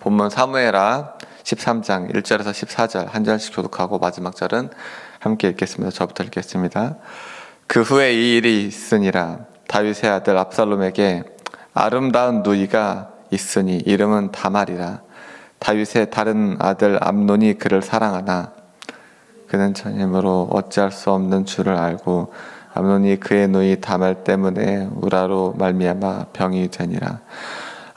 본문 사무엘하 13장 1절에서 14절 한 절씩 교독하고 마지막 절은 함께 읽겠습니다. 저부터 읽겠습니다. 그 후에 이 일이 있으니라. 다윗의 아들 압살롬에게 아름다운 누이가 있으니 이름은 다말이라. 다윗의 다른 아들 암논이 그를 사랑하나 그는 전임으로 어찌할 수 없는 줄을 알고 암논이 그의 누이 다말 때문에 우라로 말미암아 병이 되니라.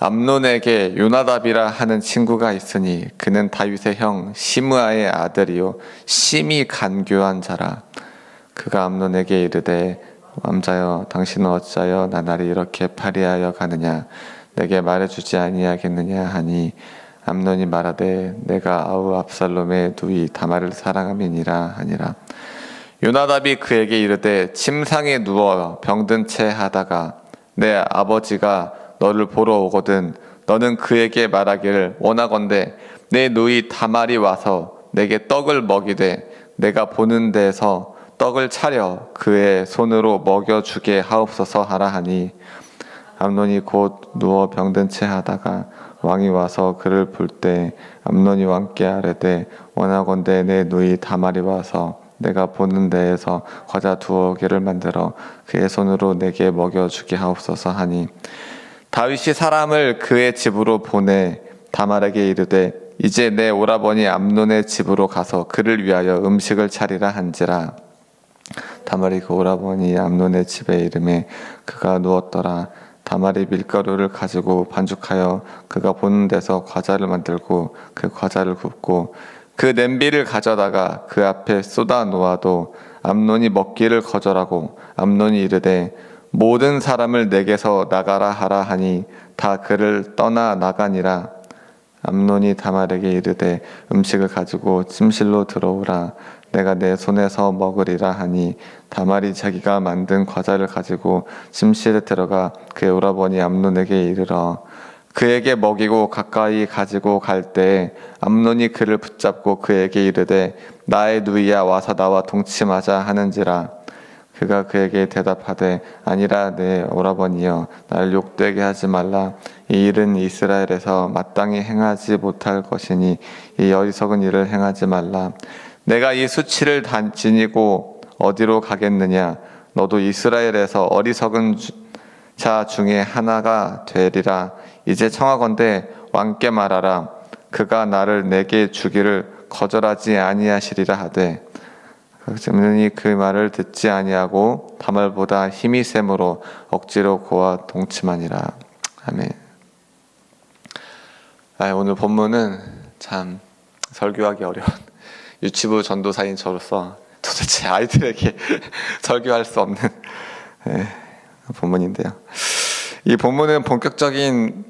암논에게 요나답이라 하는 친구가 있으니 그는 다윗의 형 시므아의 아들이요 심히 간교한 자라. 그가 암논에게 이르되 왕자여 당신은 어찌하여 나날이 이렇게 파리하여 가느냐 내게 말해주지 아니하겠느냐 하니 암논이 말하되 내가 아우 압살롬의 누이 다말을 사랑함이니라 하니라. 요나답이 그에게 이르되 침상에 누워 병든 채 하다가 내 아버지가 너를 보러 오거든 너는 그에게 말하기를 원하건대 내 누이 다말이 와서 내게 떡을 먹이되 내가 보는 데에서 떡을 차려 그의 손으로 먹여주게 하옵소서 하라 하니 암논이 곧 누워 병든 채 하다가 왕이 와서 그를 볼 때 암논이 왕께 아뢰되 원하건대 내 누이 다말이 와서 내가 보는 데에서 과자 2개를 만들어 그의 손으로 내게 먹여주게 하옵소서 하니 다윗이 사람을 그의 집으로 보내 다말에게 이르되 이제 내 오라버니 암논의 집으로 가서 그를 위하여 음식을 차리라 한지라. 다말이 그 오라버니 암논의 집에 이르매 그가 누웠더라. 다말이 밀가루를 가지고 반죽하여 그가 보는 데서 과자를 만들고 그 과자를 굽고 그 냄비를 가져다가 그 앞에 쏟아 놓아도 암논이 먹기를 거절하고 암논이 이르되 모든 사람을 내게서 나가라 하라 하니 다 그를 떠나 나가니라. 암논이 다말에게 이르되 음식을 가지고 침실로 들어오라. 내가 내 손에서 먹으리라 하니 다말이 자기가 만든 과자를 가지고 침실에 들어가 그의 오라버니 암논에게 이르러 그에게 먹이고 가까이 가지고 갈 때에 암논이 그를 붙잡고 그에게 이르되 나의 누이야 와서 나와 동침하자 하는지라. 그가 그에게 대답하되 아니라 내 오라버니여 날 욕되게 하지 말라. 이 일은 이스라엘에서 마땅히 행하지 못할 것이니 이 어리석은 일을 행하지 말라. 내가 이 수치를 지니고 어디로 가겠느냐. 너도 이스라엘에서 어리석은 자 중에 하나가 되리라. 이제 청하건대 왕께 말하라. 그가 나를 내게 주기를 거절하지 아니하시리라 하되 암논이 그 말을 듣지 아니하고 다말보다 힘이 셈으로 억지로 그와 동침하니라. 아멘. 오늘 본문은 참 설교하기 어려운 유치부 전도사인 저로서 도대체 아이들에게 설교할 수 없는 본문인데요. 이 본문은 본격적인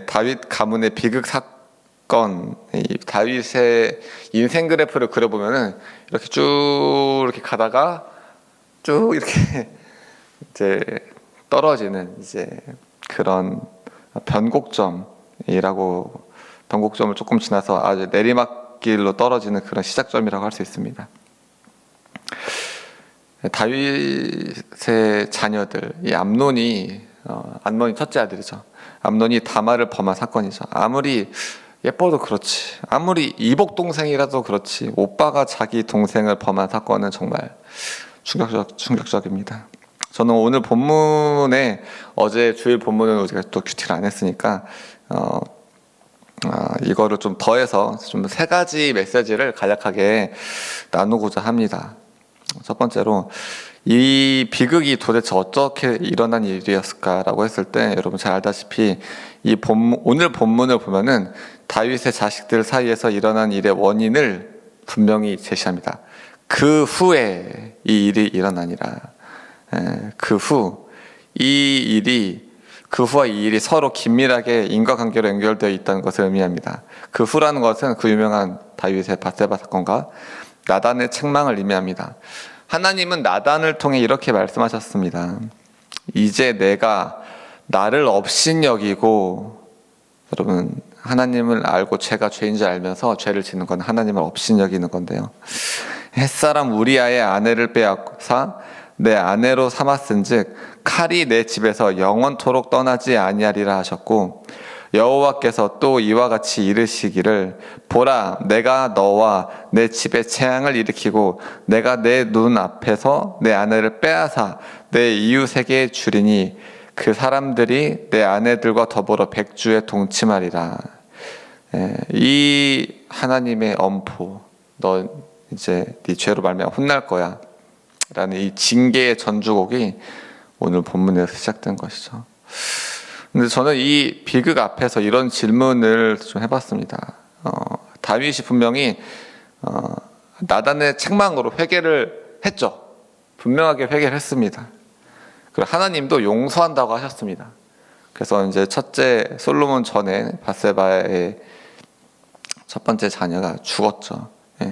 다윗 가문의 비극 사건, 이 다윗의 인생 그래프를 그려보면은 이렇게 쭉 이렇게 가다가 쭉 이렇게 이제 떨어지는 이제 그런 변곡점이라고, 변곡점을 조금 지나서 아주 내리막길로 떨어지는 그런 시작점이라고 할 수 있습니다. 다윗의 자녀들, 이 암논이 첫째 아들이죠. 암논이 다말을 범한 사건이죠. 아무리 예뻐도 그렇지, 아무리 이복 동생이라도 그렇지, 오빠가 자기 동생을 범한 사건은 정말 충격적입니다. 저는 오늘 본문에, 어제 주일 본문은 우리가 또 큐티를 안 했으니까 이거를 좀 더해서 좀 3가지 메시지를 간략하게 나누고자 합니다. 첫 번째로 이 비극이 도대체 어떻게 일어난 일이었을까라고 했을 때, 여러분 잘 알다시피 오늘 본문을 보면은 다윗의 자식들 사이에서 일어난 일의 원인을 분명히 제시합니다. 그 후에 이 일이 일어나니라. 그 후와 이 일이 서로 긴밀하게 인과관계로 연결되어 있다는 것을 의미합니다. 그 후라는 것은 그 유명한 다윗의 밧세바 사건과 나단의 책망을 의미합니다. 하나님은 나단을 통해 이렇게 말씀하셨습니다. 이제 내가 나를 업신여기고, 여러분 하나님을 알고 죄가 죄인 줄 알면서 죄를 짓는 건 하나님을 업신여기는 건데요. 햇사람 우리아의 아내를 빼앗아 내 아내로 삼았은즉 칼이 내 집에서 영원토록 떠나지 아니하리라 하셨고, 여호와께서 또 이와 같이 이르시기를 보라, 내가 너와 내 집에 재앙을 일으키고 내가 내 눈 앞에서 내 아내를 빼앗아 내 이웃에게 주리니 그 사람들이 내 아내들과 더불어 백주에 동침하리라. 이 하나님의 엄포, 너 이제 네 죄로 말미암아 혼날 거야 라는 이 징계의 전주곡이 오늘 본문에서 시작된 것이죠. 근데 저는 이 비극 앞에서 이런 질문을 좀 해봤습니다. 다윗이 분명히 나단의 책망으로 회개를 했죠. 분명하게 회개를 했습니다. 그리고 하나님도 용서한다고 하셨습니다. 그래서 이제 첫째 솔로몬 전에 밧세바의 첫 번째 자녀가 죽었죠. 예.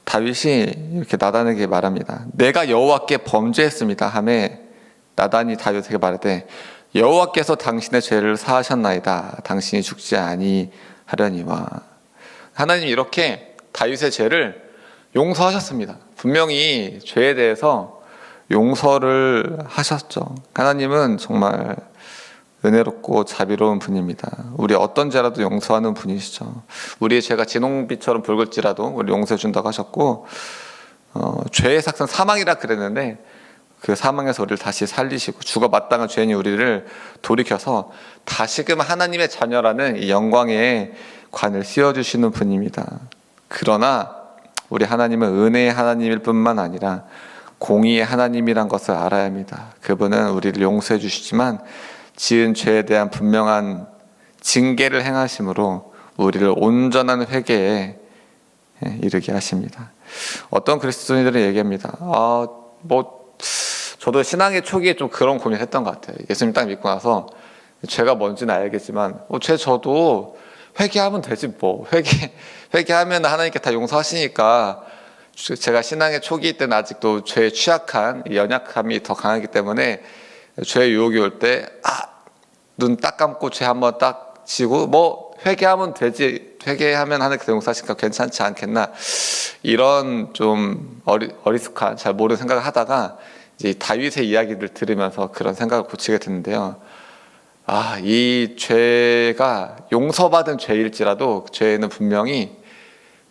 다윗이 이렇게 나단에게 말합니다. 내가 여호와께 범죄했습니다 하매 나단이 다윗에게 말하되 여호와께서 당신의 죄를 사하셨나이다. 당신이 죽지 아니하려니와. 하나님이 이렇게 다윗의 죄를 용서하셨습니다. 분명히 죄에 대해서 용서를 하셨죠. 하나님은 정말 은혜롭고 자비로운 분입니다. 우리 어떤 죄라도 용서하는 분이시죠. 우리의 죄가 진홍빛처럼 붉을지라도 우리 용서해 준다고 하셨고, 죄의 삭은 사망이라 그랬는데 그 사망에서 우리를 다시 살리시고 죽어 마땅한 죄인이 우리를 돌이켜서 다시금 하나님의 자녀라는 이 영광의 관을 씌워주시는 분입니다. 그러나 우리 하나님은 은혜의 하나님일 뿐만 아니라 공의의 하나님이란 것을 알아야 합니다. 그분은 우리를 용서해 주시지만 지은 죄에 대한 분명한 징계를 행하심으로 우리를 온전한 회개에 이르게 하십니다. 어떤 그리스도인들은 얘기합니다. 저도 신앙의 초기에 좀 그런 고민을 했던 것 같아요. 예수님 딱 믿고 나서 죄가 뭔지는 알겠지만 죄 저도 회개하면 되지 뭐. 회개하면 하나님께 다 용서하시니까. 제가 신앙의 초기 때는 아직도 죄에 취약한 연약함이 더 강하기 때문에 죄의 유혹이 올 때 눈 딱 감고 죄 한번 딱 지고 뭐 회개하면 되지, 회개하면 하나님께서 용서하시니까 괜찮지 않겠나, 이런 좀 어리숙한 잘 모르는 생각을 하다가 이제 다윗의 이야기를 들으면서 그런 생각을 고치게 됐는데요. 이 죄가 용서받은 죄일지라도 그 죄에는 분명히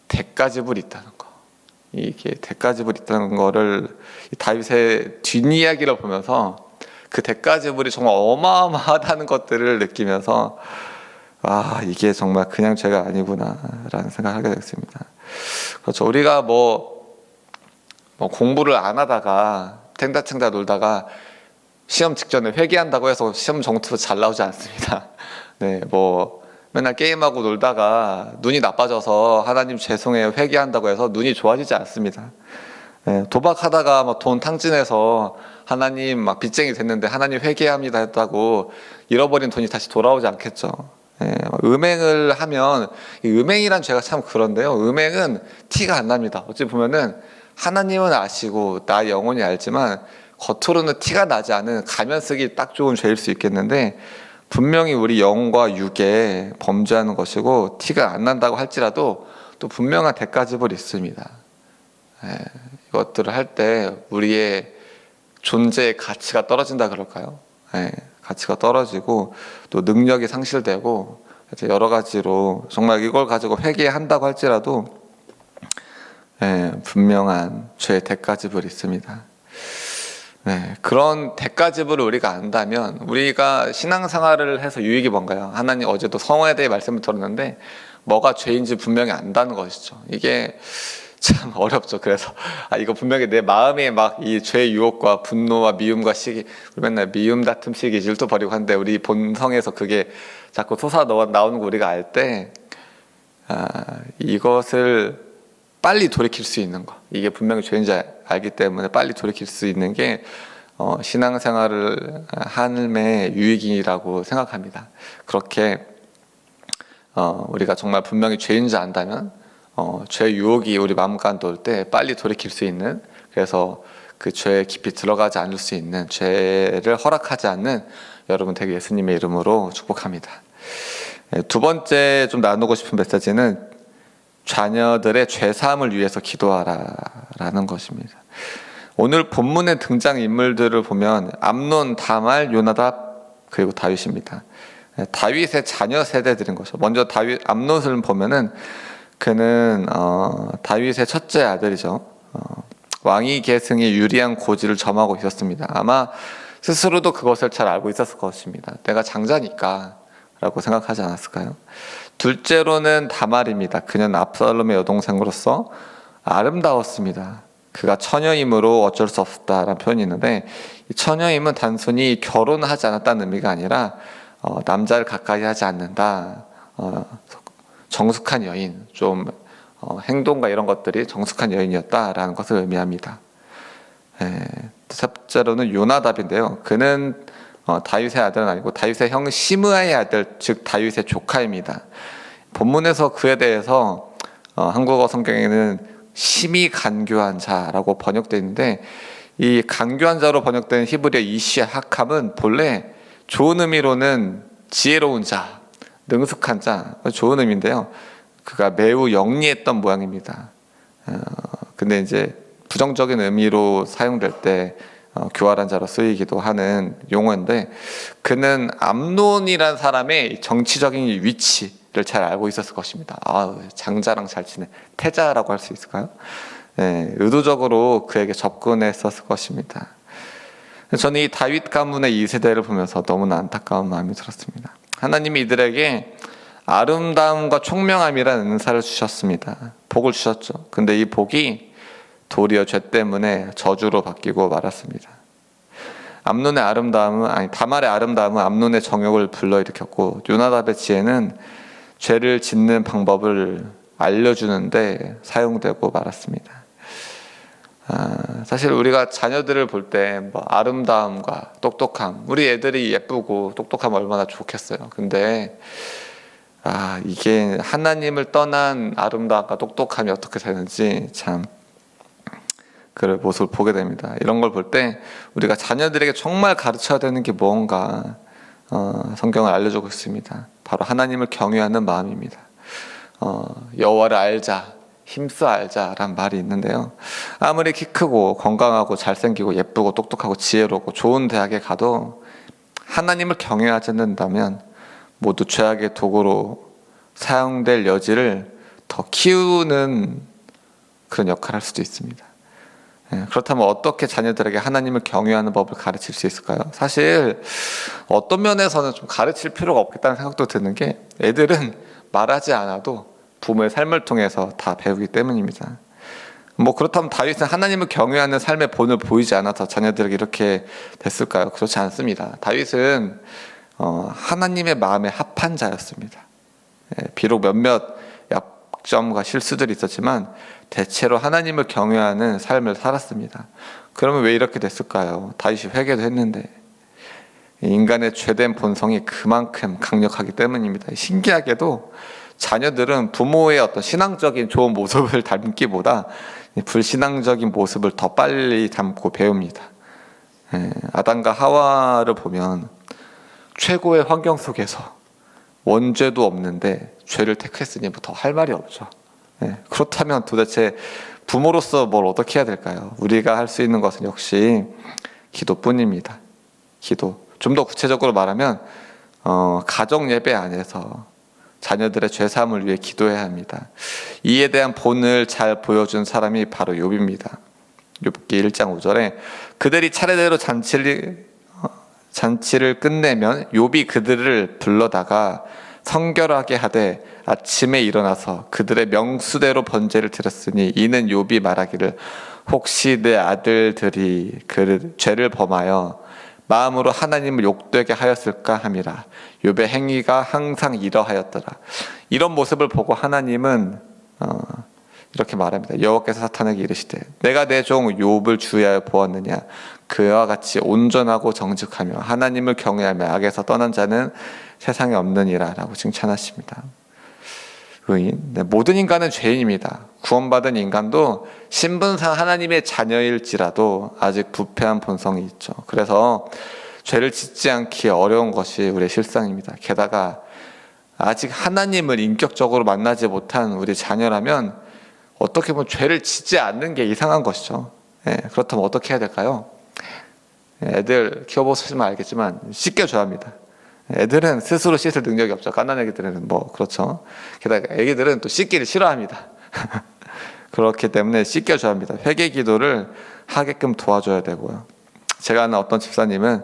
대가지불이 있다는 거. 이게 대가지불이 있다는 거를 다윗의 뒷이야기를 보면서 그 대가지불이 정말 어마어마하다는 것들을 느끼면서 이게 정말 그냥 죄가 아니구나 라는 생각을 하게 됐습니다. 그렇죠. 우리가 뭐 공부를 안 하다가 탱다탱다 놀다가 시험 직전에 회개한다고 해서 시험 정투 잘 나오지 않습니다. 네, 맨날 게임하고 놀다가 눈이 나빠져서 하나님 죄송해요 회개한다고 해서 눈이 좋아지지 않습니다. 네, 도박하다가 돈 탕진해서 하나님 빚쟁이 됐는데 하나님 회개합니다 했다고 잃어버린 돈이 다시 돌아오지 않겠죠. 네, 음행을 하면, 이 음행이란 죄가 참 그런데요. 음행은 티가 안 납니다. 어찌 보면은 하나님은 아시고 나 영혼이 알지만 겉으로는 티가 나지 않은 가면 쓰기 딱 좋은 죄일 수 있겠는데, 분명히 우리 영과 육에 범죄하는 것이고 티가 안 난다고 할지라도 또 분명한 대가지불이 있습니다. 이것들을 할 때 우리의 존재의 가치가 떨어진다 그럴까요? 가치가 떨어지고 또 능력이 상실되고 여러 가지로 정말 이걸 가지고 회개한다고 할지라도 분명한 죄의 대가지불이 있습니다. 그런 대가지불을 우리가 안다면 우리가 신앙생활을 해서 유익이 뭔가요? 하나님, 어제도 성화에 대해 말씀을 들었는데 뭐가 죄인지 분명히 안다는 것이죠. 이게 참 어렵죠. 그래서 이거 분명히 내 마음에 이 죄의 유혹과 분노와 미움과 시기, 우리 맨날 미움, 다툼, 시기, 질투 버리고 하는데 우리 본성에서 그게 자꾸 나오는 거 우리가 알 때 이것을 빨리 돌이킬 수 있는 거, 이게 분명히 죄인지 알기 때문에 빨리 돌이킬 수 있는 게 신앙생활을 하는 유익이라고 생각합니다. 그렇게 우리가 정말 분명히 죄인지 안다면 죄 유혹이 우리 마음 가운데 올 때 빨리 돌이킬 수 있는, 그래서 그 죄에 깊이 들어가지 않을 수 있는, 죄를 허락하지 않는 여러분 되게 예수님의 이름으로 축복합니다. 두 번째 좀 나누고 싶은 메시지는 자녀들의 죄사함을 위해서 기도하라 라는 것입니다. 오늘 본문의 등장 인물들을 보면 암논, 다말, 요나답 그리고 다윗입니다. 다윗의 자녀 세대들인 거죠. 먼저 암논을 보면은 그는 다윗의 첫째 아들이죠. 왕위 계승에 유리한 고지를 점하고 있었습니다. 아마 스스로도 그것을 잘 알고 있었을 것입니다. 내가 장자니까 라고 생각하지 않았을까요? 둘째로는 다말입니다. 그는 압살롬의 여동생으로서 아름다웠습니다. 그가 처녀이므로 어쩔 수 없다라는 표현이 있는데, 이 처녀임은 단순히 결혼하지 않았다는 의미가 아니라 남자를 가까이 하지 않는다, 정숙한 여인, 좀 행동과 이런 것들이 정숙한 여인이었다라는 것을 의미합니다. 셋째로는 요나답인데요. 그는 다윗의 아들은 아니고 다윗의 형 시므아의 아들, 즉 다윗의 조카입니다. 본문에서 그에 대해서 한국어 성경에는 심히 간교한 자라고 번역되어 있는데, 이 간교한 자로 번역된 히브리어 이시아 하캄은 본래 좋은 의미로는 지혜로운 자, 능숙한 자, 좋은 의미인데요. 그가 매우 영리했던 모양입니다. 근데 이제 부정적인 의미로 사용될 때 교활한 자로 쓰이기도 하는 용어인데, 그는 암논이라는 사람의 정치적인 위치를 잘 알고 있었을 것입니다. 장자랑 잘 지내, 태자라고 할 수 있을까요? 의도적으로 그에게 접근했었을 것입니다. 저는 이 다윗 가문의 이 세대를 보면서 너무나 안타까운 마음이 들었습니다. 하나님이 이들에게 아름다움과 총명함이라는 은사를 주셨습니다. 복을 주셨죠. 근데 이 복이 도리어 죄 때문에 저주로 바뀌고 말았습니다. 다말의 아름다움은 암논의 정욕을 불러일으켰고, 요나답의 지혜는 죄를 짓는 방법을 알려주는데 사용되고 말았습니다. 사실 우리가 자녀들을 볼 때 아름다움과 똑똑함, 우리 애들이 예쁘고 똑똑하면 얼마나 좋겠어요. 근데 이게 하나님을 떠난 아름다움과 똑똑함이 어떻게 되는지 참 그 모습을 보게 됩니다. 이런 걸 볼 때 우리가 자녀들에게 정말 가르쳐야 되는 게 뭔가 성경을 알려주고 있습니다. 바로 하나님을 경외하는 마음입니다. 여호와를 알자, 힘써 알자라는 말이 있는데요. 아무리 키 크고 건강하고 잘생기고 예쁘고 똑똑하고 지혜롭고 좋은 대학에 가도 하나님을 경외하지 않는다면 모두 죄악의 도구로 사용될 여지를 더 키우는 그런 역할을 할 수도 있습니다. 그렇다면 어떻게 자녀들에게 하나님을 경외하는 법을 가르칠 수 있을까요? 사실 어떤 면에서는 좀 가르칠 필요가 없겠다는 생각도 드는 게, 애들은 말하지 않아도 부모의 삶을 통해서 다 배우기 때문입니다. 그렇다면 다윗은 하나님을 경외하는 삶의 본을 보이지 않아서 자녀들에게 이렇게 됐을까요? 그렇지 않습니다. 다윗은 하나님의 마음에 합한 자였습니다. 비록 몇몇 약점과 실수들이 있었지만 대체로 하나님을 경외하는 삶을 살았습니다. 그러면 왜 이렇게 됐을까요? 다윗이 회개도 했는데. 인간의 죄된 본성이 그만큼 강력하기 때문입니다. 신기하게도 자녀들은 부모의 어떤 신앙적인 좋은 모습을 닮기보다 불신앙적인 모습을 더 빨리 닮고 배웁니다. 아담과 하와를 보면 최고의 환경 속에서 원죄도 없는데 죄를 택했으니 더 할 말이 없죠. 그렇다면 도대체 부모로서 뭘 어떻게 해야 될까요? 우리가 할 수 있는 것은 역시 기도뿐입니다. 기도. 좀 더 구체적으로 말하면 가정 예배 안에서 자녀들의 죄사함을 위해 기도해야 합니다. 이에 대한 본을 잘 보여준 사람이 바로 욥입니다. 욥기 1장 5절에 그들이 차례대로 잔치를 끝내면 욥이 그들을 불러다가 성결하게 하되 아침에 일어나서 그들의 명수대로 번제를 드렸으니 이는 욥이 말하기를 혹시 내 아들들이 그 죄를 범하여 마음으로 하나님을 욕되게 하였을까 함이라. 욥의 행위가 항상 이러하였더라. 이런 모습을 보고 하나님은 이렇게 말합니다. 여호와께서 사탄에게 이르시되 내가 내 종 욥을 주의하여 보았느냐. 그와 같이 온전하고 정직하며 하나님을 경외하며 악에서 떠난 자는 세상에 없느니라 라고 칭찬하십니다. 모든 인간은 죄인입니다. 구원받은 인간도 신분상 하나님의 자녀일지라도 아직 부패한 본성이 있죠. 그래서 죄를 짓지 않기 어려운 것이 우리의 실상입니다. 게다가 아직 하나님을 인격적으로 만나지 못한 우리 자녀라면 어떻게 보면 죄를 짓지 않는 게 이상한 것이죠. 그렇다면 어떻게 해야 될까요? 애들 키워보시면 알겠지만 씻겨줘야 합니다. 애들은 스스로 씻을 능력이 없죠. 갓난 애기들은 뭐 그렇죠. 게다가 애기들은 또 씻기를 싫어합니다. 그렇기 때문에 씻겨줘야 합니다. 회개 기도를 하게끔 도와줘야 되고요. 제가 아는 어떤 집사님은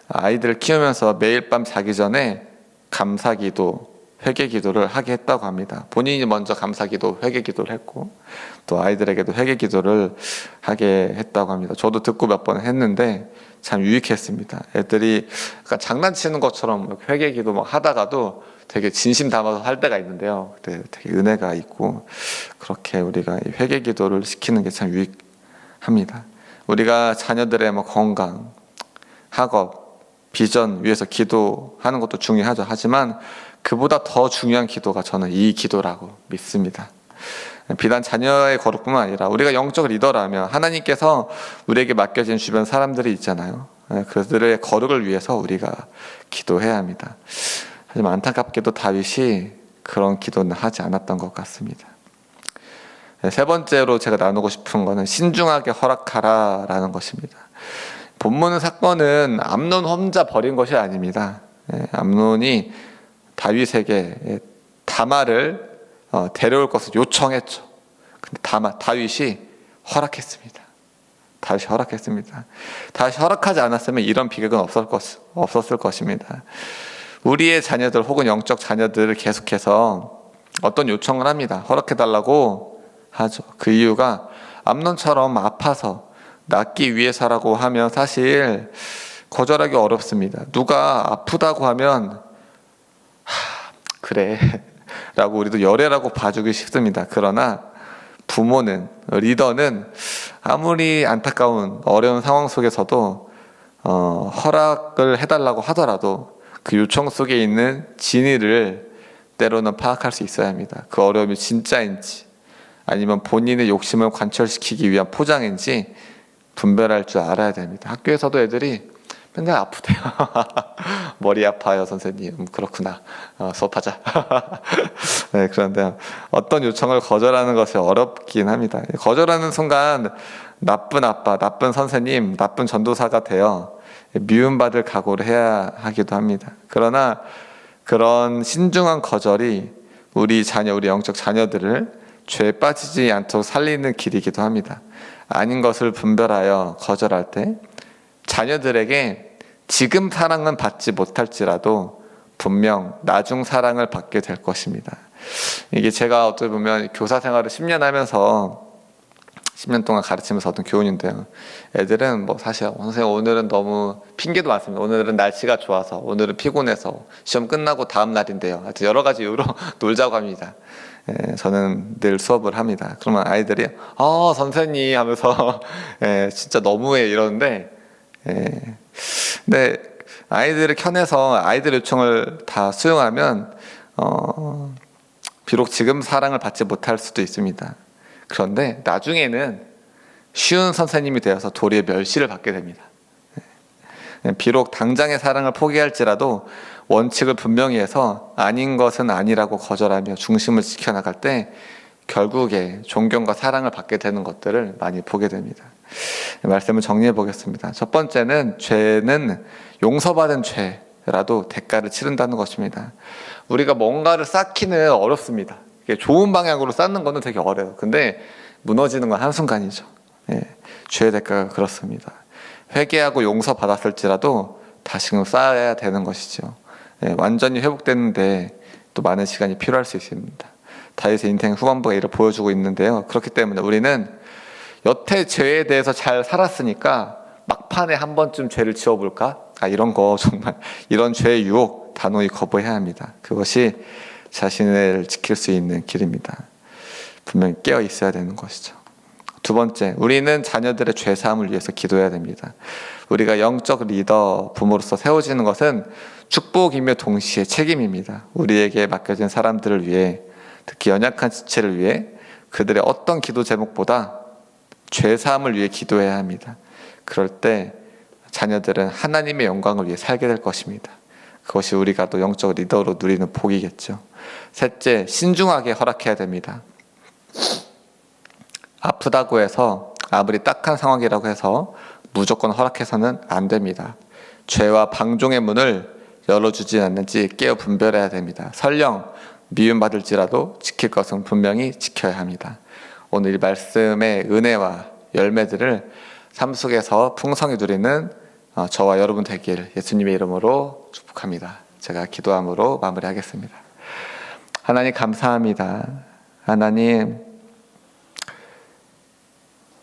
아이들을 키우면서 매일 밤 자기 전에 감사 기도, 회개 기도를 하게 했다고 합니다. 본인이 먼저 감사 기도, 회개 기도를 했고 또 아이들에게도 회개 기도를 하게 했다고 합니다. 저도 듣고 몇 번 했는데 참 유익했습니다. 애들이 약간 장난치는 것처럼 회개 기도 막 하다가도 되게 진심 담아서 할 때가 있는데요. 그때 되게 은혜가 있고 그렇게 우리가 이 회개 기도를 시키는 게 참 유익합니다. 우리가 자녀들의 뭐 건강, 학업, 비전 위해서 기도하는 것도 중요하죠. 하지만 그보다 더 중요한 기도가 저는 이 기도라고 믿습니다. 비단 자녀의 거룩뿐만 아니라 우리가 영적 리더라면 하나님께서 우리에게 맡겨진 주변 사람들이 있잖아요. 그들의 거룩을 위해서 우리가 기도해야 합니다. 하지만 안타깝게도 다윗이 그런 기도는 하지 않았던 것 같습니다. 세 번째로 제가 나누고 싶은 것은 신중하게 허락하라라는 것입니다. 본문 사건은 암논 혼자 벌인 것이 아닙니다. 암논이 다윗에게 다말을 데려올 것을 요청했죠. 근데 다윗이 허락했습니다. 다윗이 허락하지 않았으면 이런 비극은 없었을 것입니다. 우리의 자녀들 혹은 영적 자녀들을 계속해서 어떤 요청을 합니다. 허락해달라고 하죠. 그 이유가 암논처럼 아파서 낫기 위해서라고 하면 사실 거절하기 어렵습니다. 누가 아프다고 하면 그래 라고 우리도 열애라고 봐주기 쉽습니다. 그러나 부모는, 리더는 아무리 안타까운 어려운 상황 속에서도 허락을 해달라고 하더라도 그 요청 속에 있는 진위를 때로는 파악할 수 있어야 합니다. 그 어려움이 진짜인지 아니면 본인의 욕심을 관철시키기 위한 포장인지 분별할 줄 알아야 됩니다. 학교에서도 애들이 맨날 아프대요. 머리 아파요 선생님. 그렇구나. 수업하자. 네, 그런데 어떤 요청을 거절하는 것이 어렵긴 합니다. 거절하는 순간 나쁜 아빠, 나쁜 선생님, 나쁜 전도사가 되어 미움받을 각오를 해야 하기도 합니다. 그러나 그런 신중한 거절이 우리 자녀, 우리 영적 자녀들을 죄에 빠지지 않도록 살리는 길이기도 합니다. 아닌 것을 분별하여 거절할 때 자녀들에게 지금 사랑은 받지 못할지라도 분명 나중 사랑을 받게 될 것입니다. 이게 제가 어떻게 보면 교사 생활을 10년 하면서 10년 동안 가르치면서 얻은 교훈인데요. 애들은 뭐 사실 선생님 오늘은 너무 핑계도 많습니다. 오늘은 날씨가 좋아서, 오늘은 피곤해서, 시험 끝나고 다음 날인데요. 하여튼 여러 가지 이유로 놀자고 합니다. 저는 늘 수업을 합니다. 그러면 아이들이 선생님 하면서 진짜 너무해 이러는데 근데 아이들을 켜내서 아이들 요청을 다 수용하면 비록 지금 사랑을 받지 못할 수도 있습니다. 그런데 나중에는 쉬운 선생님이 되어서 도리어 멸시를 받게 됩니다. 비록 당장의 사랑을 포기할지라도 원칙을 분명히 해서 아닌 것은 아니라고 거절하며 중심을 지켜나갈 때 결국에 존경과 사랑을 받게 되는 것들을 많이 보게 됩니다. 말씀을 정리해 보겠습니다. 첫 번째는 죄는 용서받은 죄라도 대가를 치른다는 것입니다. 우리가 뭔가를 쌓기는 어렵습니다. 좋은 방향으로 쌓는 거는 되게 어려워요. 근데 무너지는 건 한순간이죠. 죄의 대가가 그렇습니다. 회개하고 용서받았을지라도 다시금 쌓아야 되는 것이죠. 완전히 회복되는데 또 많은 시간이 필요할 수 있습니다. 다윗의 인생 후반부가 이를 보여주고 있는데요. 그렇기 때문에 우리는 여태 죄에 대해서 잘 살았으니까 막판에 한 번쯤 죄를 지어볼까? 이런 거 정말 이런 죄의 유혹 단호히 거부해야 합니다. 그것이 자신을 지킬 수 있는 길입니다. 분명히 깨어 있어야 되는 것이죠. 두 번째, 우리는 자녀들의 죄사함을 위해서 기도해야 됩니다. 우리가 영적 리더, 부모로서 세워지는 것은 축복이며 동시에 책임입니다. 우리에게 맡겨진 사람들을 위해, 특히 연약한 지체를 위해 그들의 어떤 기도 제목보다 죄사함을 위해 기도해야 합니다. 그럴 때 자녀들은 하나님의 영광을 위해 살게 될 것입니다. 그것이 우리가 또 영적 리더로 누리는 복이겠죠. 셋째, 신중하게 허락해야 됩니다. 아프다고 해서 아무리 딱한 상황이라고 해서 무조건 허락해서는 안 됩니다. 죄와 방종의 문을 열어주지 않는지 깨어 분별해야 됩니다. 설령 미움받을지라도 지킬 것은 분명히 지켜야 합니다. 오늘 이 말씀의 은혜와 열매들을 삶 속에서 풍성히 누리는 저와 여러분 되길 예수님의 이름으로 축복합니다. 제가 기도함으로 마무리하겠습니다. 하나님 감사합니다. 하나님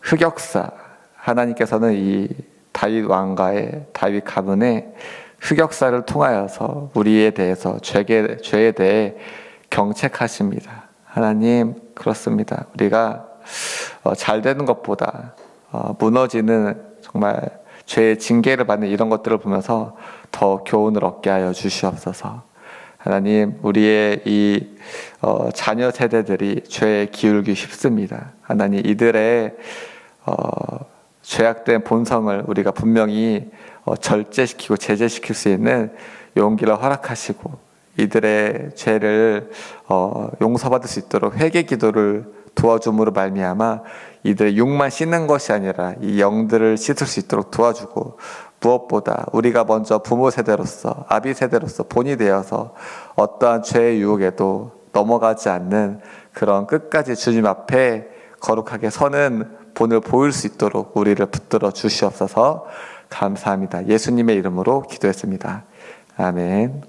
흑역사, 하나님께서는 이 다윗 왕가의 다윗 가문의 흑역사를 통하여서 우리에 대해서 죄에 대해 경책하십니다. 하나님 그렇습니다. 우리가 잘 되는 것보다 무너지는 정말 죄의 징계를 받는 이런 것들을 보면서 더 교훈을 얻게 하여 주시옵소서. 하나님 우리의 이 자녀 세대들이 죄에 기울기 쉽습니다. 하나님 이들의 죄악된 본성을 우리가 분명히 절제시키고 제재시킬 수 있는 용기를 허락하시고 이들의 죄를 용서받을 수 있도록 회개 기도를 도와줌으로 말미암아 이들의 육만 씻는 것이 아니라 이 영들을 씻을 수 있도록 도와주고, 무엇보다 우리가 먼저 부모 세대로서 아비 세대로서 본이 되어서 어떠한 죄의 유혹에도 넘어가지 않는 그런 끝까지 주님 앞에 거룩하게 서는 본을 보일 수 있도록 우리를 붙들어 주시옵소서. 감사합니다. 예수님의 이름으로 기도했습니다. 아멘.